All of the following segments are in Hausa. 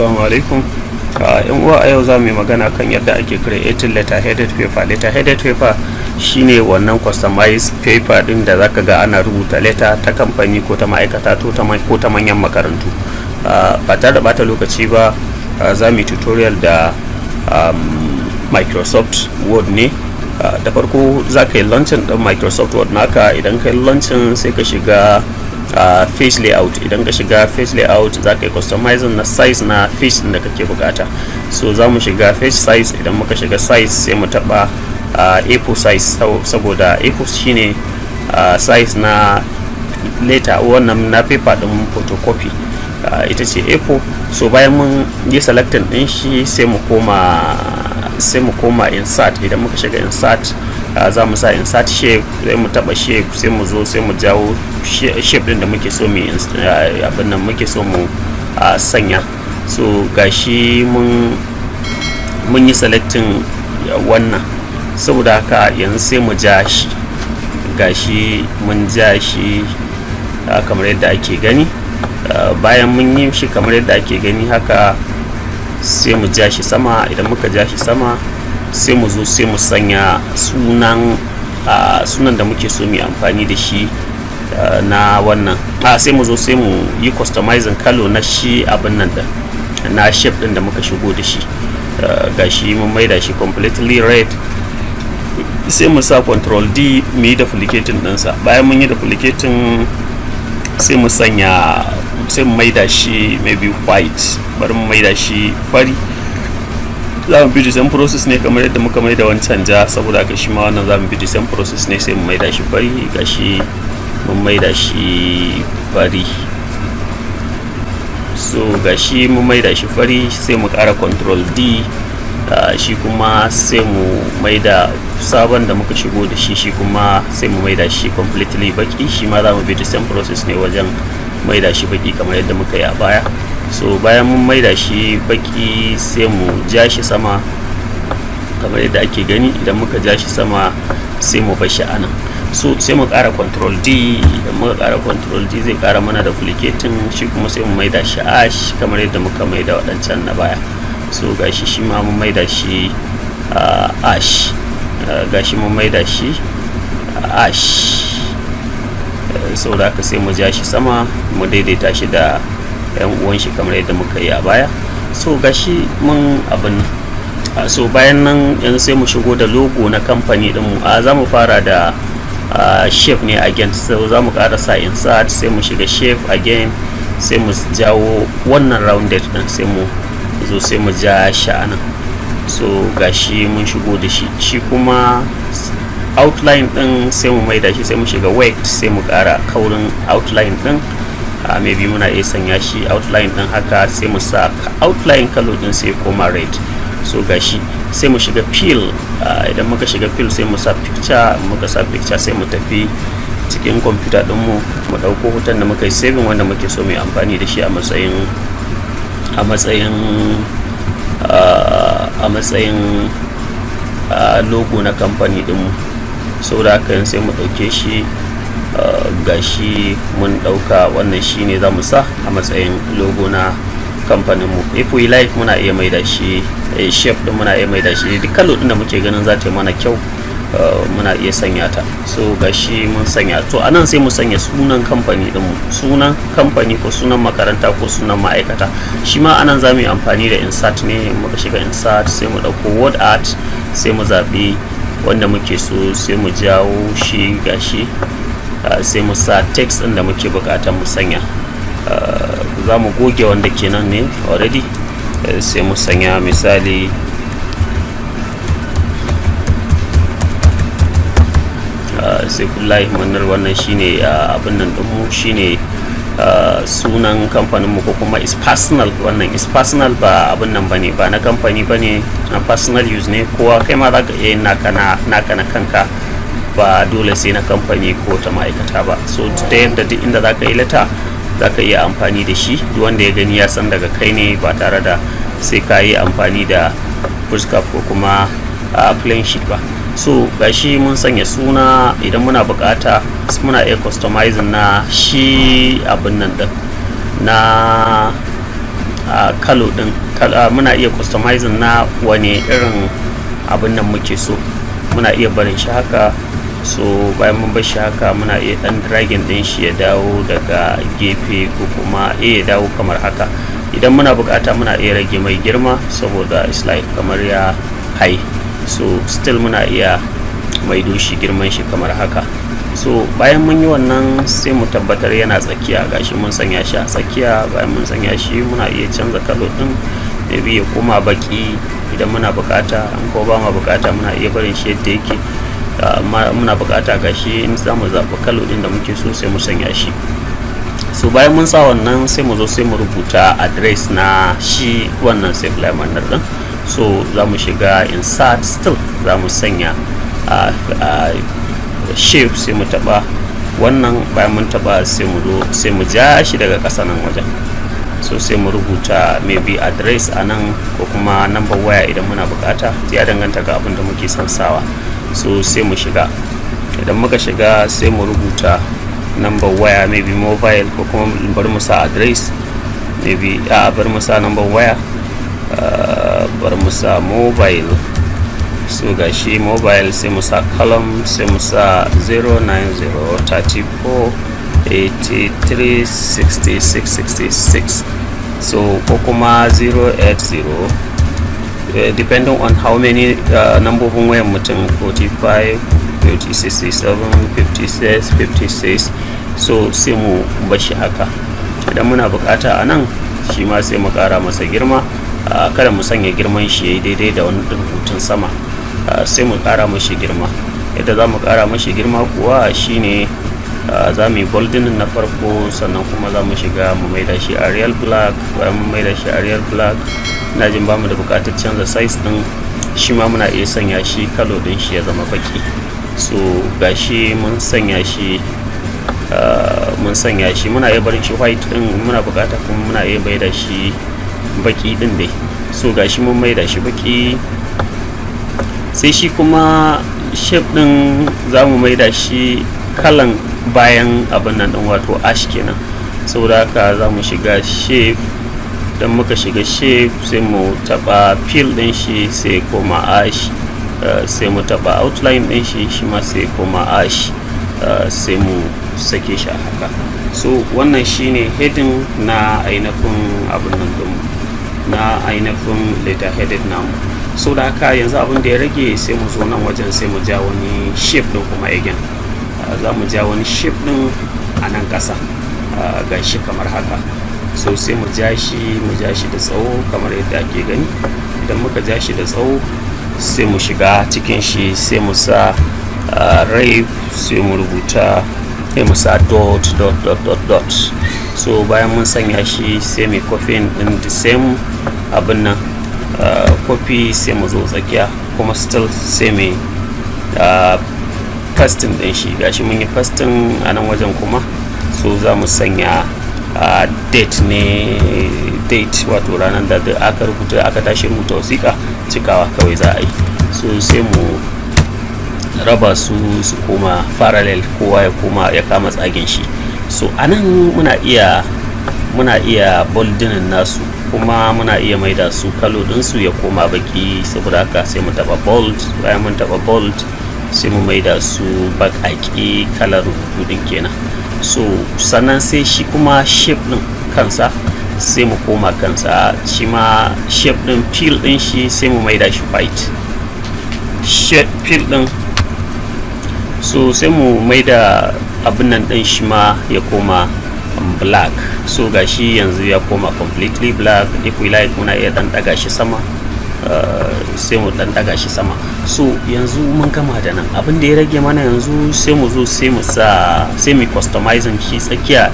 Assalamu alaikum. Yan uwa, a yau za mu yi magana kan yadda ake creating letter headed paper. Letter headed paper shine wannan customized paper din da zaka ga ana rubuta letter ta kamfani ko ta ma'aikata ko ta manyan makarantu. Ba tare da bata lokaci ba, za mu yi tutorial da Microsoft Word ne. Da farko za ka yi launching din Microsoft Word naka. Idan ka yi launching sai ka shiga face layout. Idan ka shiga face layout za ka yi customizing na size na face da kake bukata. So za mu shiga face size. Idan muka shiga size sai mu taba A4 size, saboda A4 shine size na letter wannan na paper din photocopy, ita ce A4. So bayan mun yi selecting din shi sai mu koma insert. Idan muka shiga insert za mu sa insert shape, sai mu taba shape, sai mu zo sai mu jawo shape din da muke so mu abin nan muke so mu sanya. So gashi mun yi selecting wannan, saboda haka yanzu sai mu ja shi. Gashi mun ja shi kamar yadda ake gani. Bayan mun yi shi kamar yadda ake gani haka sai mu ja shi sama. Idan muka ja shi sama sai mu zo sai mu sanya sunan da muke so mu yi amfani da shi na wannan. Sai mu zo sai mu yi customizing color na shi abin nan da na shape din da muka shigo da shi. Gashi mun maida shi completely red. Sai mu sa Ctrl D mu yi duplicating ɗinsa. Bayan mun yi duplicating sai mu maida shi maybe white. Bari mu maida shi fari. Za mu bi the same process ne kamar yadda muka maida wancan ja, saboda haka shi ma wannan za mu bi the same process ne. Sai mu maida shi fari. Gashi mun maida shi fari. So gashi mun maida shi fari. Sai mu ƙara Ctrl D, shi kuma sai mu maida sabon da muka shigo da shi kuma sai mu maida shi completely baki. Shi ma za mu bi the same process ne wajen maida shi baki kamar yadda muka yi a baya. So bayan mun maida shi baki sai mu ja shi sama kamar yadda ake gani. Idan muka ja shi sama sai mu bar shi anan. So sai mu ƙara Ctrl D. Idan muka ƙara Ctrl D zai ƙara mana duplicating shi kuma sai mu maida shi ash kamar yadda muka maida waɗancan na baya. So gashi shi ma mun maida shi ash. Gashi mun maida shi ash. Saboda haka sai mu ja shi sama mu daidaita shi da yan uwan shi kamar yadda muka yi a baya. So gashi mun abin. So bayan nan yanzu sai mu shigo da logo na kamfani din mu. Za mu fara da shape ne again. So za mu ƙara sa insert, sai mu shiga shape again, sai mu jawo wannan rounded din, sai mu zo sai mu ja shi anan. So gashi mun shigo da shi. Shi kuma outline din sai mu maida shi, sai mu shiga weight, sai mu ƙara kaurin outline din. Maybe muna iya sanya shi outline din haka, sai mu sa outline color din sai koma red. So gashi sai mu shiga fill. Idan muka shiga fill sai mu sa picture. Muka sa picture sai mu tafi cikin computer din mu dauko hoton da muka yi saving wanda muke so mu yi amfani da shi a matsayin logo na kamfani din mu. Saboda haka sai mu dauke shi. Gashi mun dauka wannan shine za mu sa a matsayin logo na kamfanin mu. If we like muna iya maida shi shape din, muna iya maida shi duk color din da muke ganin za ta yi mana kyau, muna iya sanya ta. So gashi mun sanya. To anan sai mu sanya sunan kamfani din mu, sunan kamfani ko sunan makaranta ko sunan ma'aikata. Shi ma anan za mu yi amfani da insert ne. Muka shiga insert sai mu dauko word art, sai mu zabi wanda muke so, sai mu jawo shi. Gashi sai mu sa text din da muke bukata mu sanya. Za mu goge wanda kenan ne already. Sai mu sanya misali sai kullahi manar. Wannan shine abin nan din mu, shine sunan kamfanin mu, ko kuma is personal. Wannan is personal, ba abin nan bane, ba na kamfani bane, na personal use ne. Kowa kai ma zaka iya yin naka na kanka, ba dole sai na kamfani ko ta ma'aikata ba. So ta yadda duk inda zaka yi letter zaka iya amfani da shi. Duk wanda ya gani ya san daga kai ne, ba tare da sai ka yi amfani da foolscap ko kuma plain sheet ba. So gashi mun sanya suna. Idan muna bukata muna iya customizing na shi abin nan din na color din, muna iya customizing na wani irin abin nan muke so. Muna iya barin shi haka. So bayan mun bar shi haka muna iya dan dragging din shi ya dawo daga gefe ko kuma ya dawo kamar haka. Idan muna bukata muna iya rage mai girma saboda it's like kamar ya high, so still muna iya maido shi girman shi kamar haka. So bayan mun yi wannan sai mu tabbatar yana tsakiya, gashi mun sanya shi a tsakiya. Bayan mun sanya shi muna iya canza color din, maybe ya koma baki idan muna bukata, an ko ba ma bukata muna iya barin shi yadda yake. Amma muna bukata gashi in zamu zaɓi color din da muke so sai mu sanya shi. So bayan mun sa wannan sai mu zo sai mu rubuta address na shi wannan save live manner din. So za mu shiga insert, still za mu sanya shape, sai mu taba wannan. Bayan mun taba sai mu zo sai mu ja shi daga ƙasa nan wajen. So sai mu rubuta maybe address anan ko kuma number waya idan muna bukata, ya danganta ga abin da muke son sawa. So sai mu shiga, idan muka shiga sai mu rubuta number waya, maybe mobile ko kuma bari mu sa address, maybe bari mu sa number waya, bari mu sa mobile. So gashi mobile sai mu sa column, sai mu sa 09033836666. So ko kuma 080, depending on how many nambobin wayan mutum, 45, 67, 56, 56. So sai mu bashi haka. Idan muna bukata a nan shi ma sai mu kara masa girma. Kada mu sanya girman shi yayi daidai da wani rubutun sama. Sai mu kara mashi girma. Yadda za mu kara mashi girma kuwa shine za mu yi bolding na farko, sannan kuma za mu shiga mu maida shi Arial black. Bayan mu maida shi Arial black, ina jin ba mu da bukatar canza size din, shi ma muna iya sanya shi color din shi ya zama baki. So gashi mun sanya shi muna iya barin shi white din muna bukata, kuma muna iya maida shi baki din dai. So gashi mun maida shi baki. Sai shi kuma shape din zamu maida shi kalan bayan abin nan din, wato ash kenan. Saboda haka zamu shiga shape, dan muka shiga shape sai mu taba fill din shi sai koma ash. Sai mu taba outline din shi, shi ma sai koma ash. Sai mu sake shi haka. So wannan shine heading na ainihin abin nan din, na ainihin letter headed namu. So da haka yanzu abin da ya rage sai mu zo nan wajen sai mu ja wani shape din kuma again. Za mu ja wani shape din a nan ƙasa, gashi kamar haka. So sai mu ja shi da tsawo kamar yadda ake gani. Idan muka ja shi da tsawo sai mu shiga cikin shi, sai mu sa rave, sai mu rubuta, sai mu sa dot. So bayan mun sanya shi sai mu copy din the same abin nan, copy sai mu zo tsakiya, kuma still sai mu pasting din shi. Gashi mun yi pasting a nan wajen kuma. So za mu sanya date ne, date wato ranar da aka tashi rubuta wasiƙa, cikawa kawai za a yi. So sai mu raba su koma parallel, kowa ya kama tsagen shi. So anan muna iya bolding nasu, kuma muna iya maida su color din su ya koma baki. Saboda haka sai mu taba bold. Bayan mun taba bold sai mu maida su bakaki kalar rubutu din kenan. So sannan sai shi kuma shape din kansa sai mu koma kansa, shi ma shape din fill din shi sai mu maida shi white. Shape fill din, so sai mu maida abin nan din shi ma ya koma black. So gashi yanzu ya koma completely black. If we like muna iya dan daga shi sama, sai mu dan daga shi sama. So yanzu mun gama da nan. Abin da ya rage mana yanzu sai mu zo sai mu customizing shi tsakiya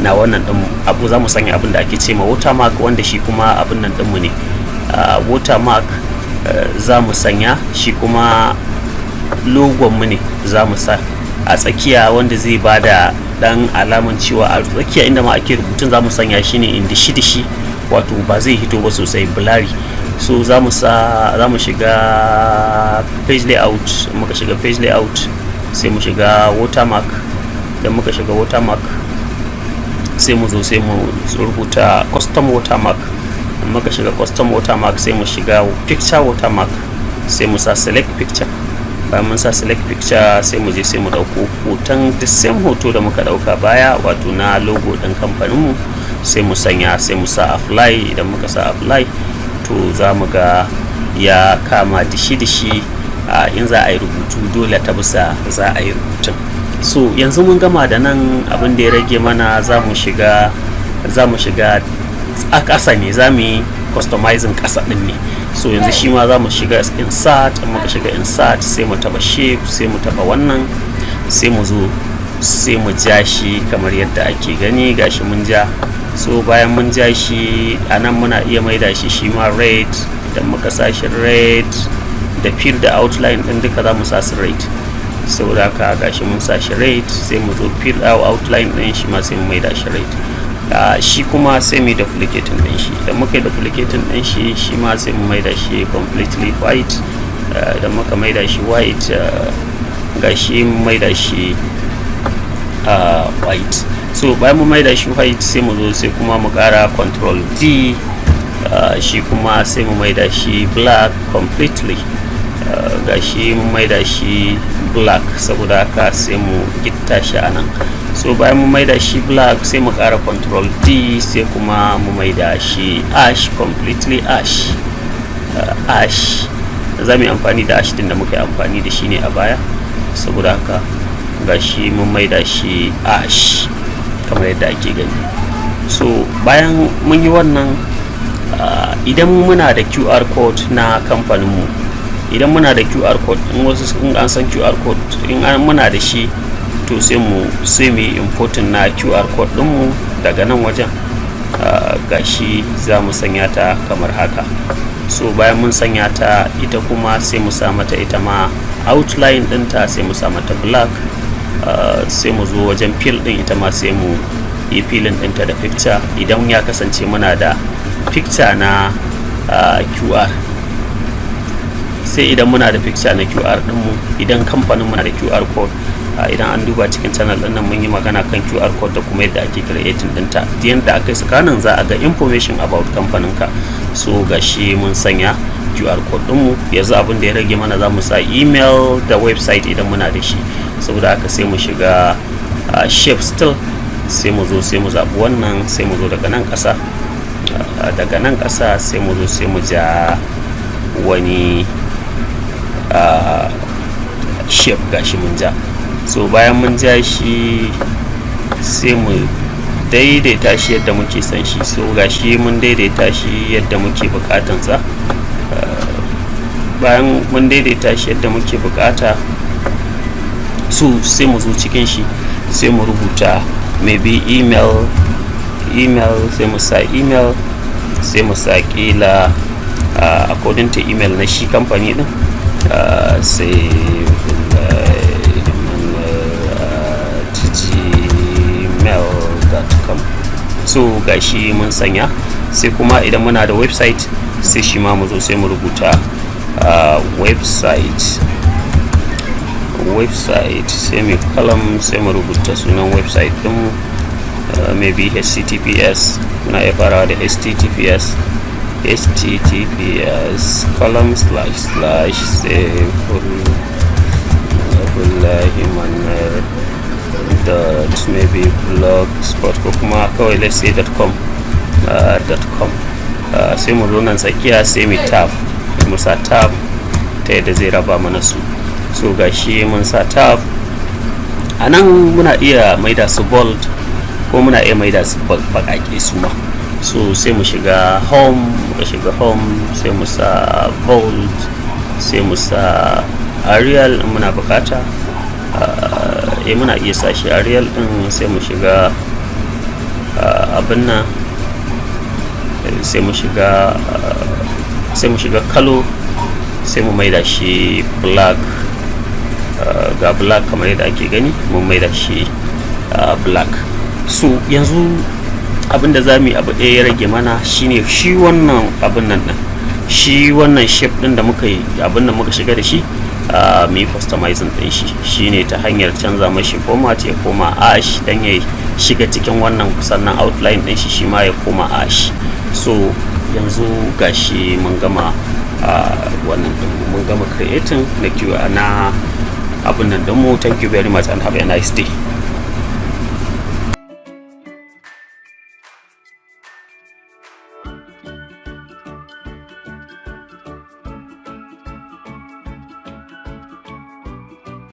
na wannan din abu. Za mu sanya abin da ake ce ma watermark, wanda shi kuma abin nan din mu ne. Watermark za mu sanya shi, kuma logon mu ne za mu sa a tsakiya, wanda zai bada dan alaman cewa a tsakiya inda ma ake rubutun za mu sanya shi ne in dishi, wato ba zai hito ba sosai, blurry. So za mu shiga page layout. Muka shiga page layout sai mu shiga watermark. Idan muka shiga watermark sai mu zo sai mu rubuta custom watermark. muka shiga custom watermark sai mu shiga picture watermark, sai mu sa select picture. Bayan mun sa select picture sai mu je sai mu dauko hoton the same hoto da muka dauka baya, wato na logo din kamfanin mu, sai mu sanya, sai mu sa apply. Idan muka sa apply to za mu ga ya kama dishi in za a yi rubutu dole ta bisa za a yi rubutun. So yanzu mun gama da nan, abin da ya rage mana za mu shiga a ƙasa ne, za mu yi customizing ƙasa ɗin ne. So yanzu shi ma za mu shiga insert, in muka shiga insert sai mu taba shape, sai mu taba wannan, sai mu zo sai mu ja shi kamar yadda ake gani, gashi mun ja. So bayan mun ja shi a nan muna iya maida shi ma red. Idan muka sa shi red da fill da outline ɗin duka za mu sa su red. Saboda haka gashi mun sa shi red, sai mu zo fill outline ɗin shi ma sai mu maida shi red. Shi kuma sai mu duplicating ɗin shi. Idan muka yi duplicating ɗin shi ma sai mu maida shi completely white. Idan muka maida shi white, gashi mun maida shi white. So bayan mu maida shi white sai mu zo sai kuma mu ƙara control D, shi kuma sai mu maida shi black completely. Gashi mun maida shi black, saboda haka sai mu gitta shi a nan. So bayan mu maida shi black sai mu ƙara control D, sai kuma mu maida shi ash completely ash. Ash za mu yi amfani da ash din da muka yi amfani da shi ne a baya, saboda haka gashi mun maida shi ash kamar yadda ake gani. So bayan mun yi wannan, idan muna da QR code na kamfaninmu, idan muna da QR code, in an san QR code, in muna da shi to sai mu yi importing na QR code ɗinmu daga nan wajen. Gashi za mu sanya ta kamar haka. So bayan mun sanya ta, ita kuma sai mu sa mata ita ma outline ɗinta, sai mu sa mata black. Sai mu zo wajen fill ɗin, ita ma sai mu yi filin ɗinta da picture. Idan ya kasance muna da picture na QR, sai idan muna da picture na QR ɗinmu, idan kamfanin muna da QR code, idan an duba cikin channel ɗin nan mun yi magana kan QR code da kuma yadda ake creating ɗinta. Yadda aka yi scanning za a ga information about kamfaninka. So gashi mun sanya QR code ɗinmu. Yanzu abin da ya rage mana, za mu sa email da website idan muna da shi. Saboda haka sai mu shiga shape still, sai mu zo sai mu zaɓi wannan, sai mu zo daga nan ƙasa. Daga nan ƙasa sai mu zo sai mu ja wani shape, gashi mun ja. So bayan mun ja shi sai mu daidaita shi yadda muke son shi. So gashi mun daidaita shi yadda muke bukatansa. Bayan mun daidaita shi yadda muke bukata, so sai mu zo cikin shi sai mu rubuta maybe email, sai mu sa email, sai mu sa kila according to email na shi kamfani din, sai gmail.com. So gashi mun sanya. Sai kuma idan muna da website, sai shi ma mu zo sai mu rubuta website, sai mu column, sai mu rubuta sunan website din, maybe https. Muna iya farawa da https column / sai maybe blogspot ko kuma kawai let's say .com. Sai mu zo nan tsakiya sai mu tab, mu sa tab ta yadda zai raba mana su. So gashi mun sa tab. A nan muna iya maida su bold ko muna iya maida su baƙaƙe su ma. So sai mu shiga home, sai mu sa bold, sai mu sa Arial in muna bukata. Muna iya sa shi Arial din, sai mu shiga abin nan, sai mu shiga color, sai mu maida shi black. Ga black kamar yadda ake gani, mun maida shi black. So yanzu abinda za mu yi, abu ɗaya ya rage mana, shine shi wannan abin nan din, shi wannan shape din da muka yi, abin da muka shiga da shi, mu yi customizing din shi, shine ta hanyar canza mashi format ya koma ash dan ya shiga cikin wannan, sannan outline din shi ma ya koma ash. So yanzu gashi mun gama wannan mun gama creating na abun nan mu. Thank you very much and have a nice day.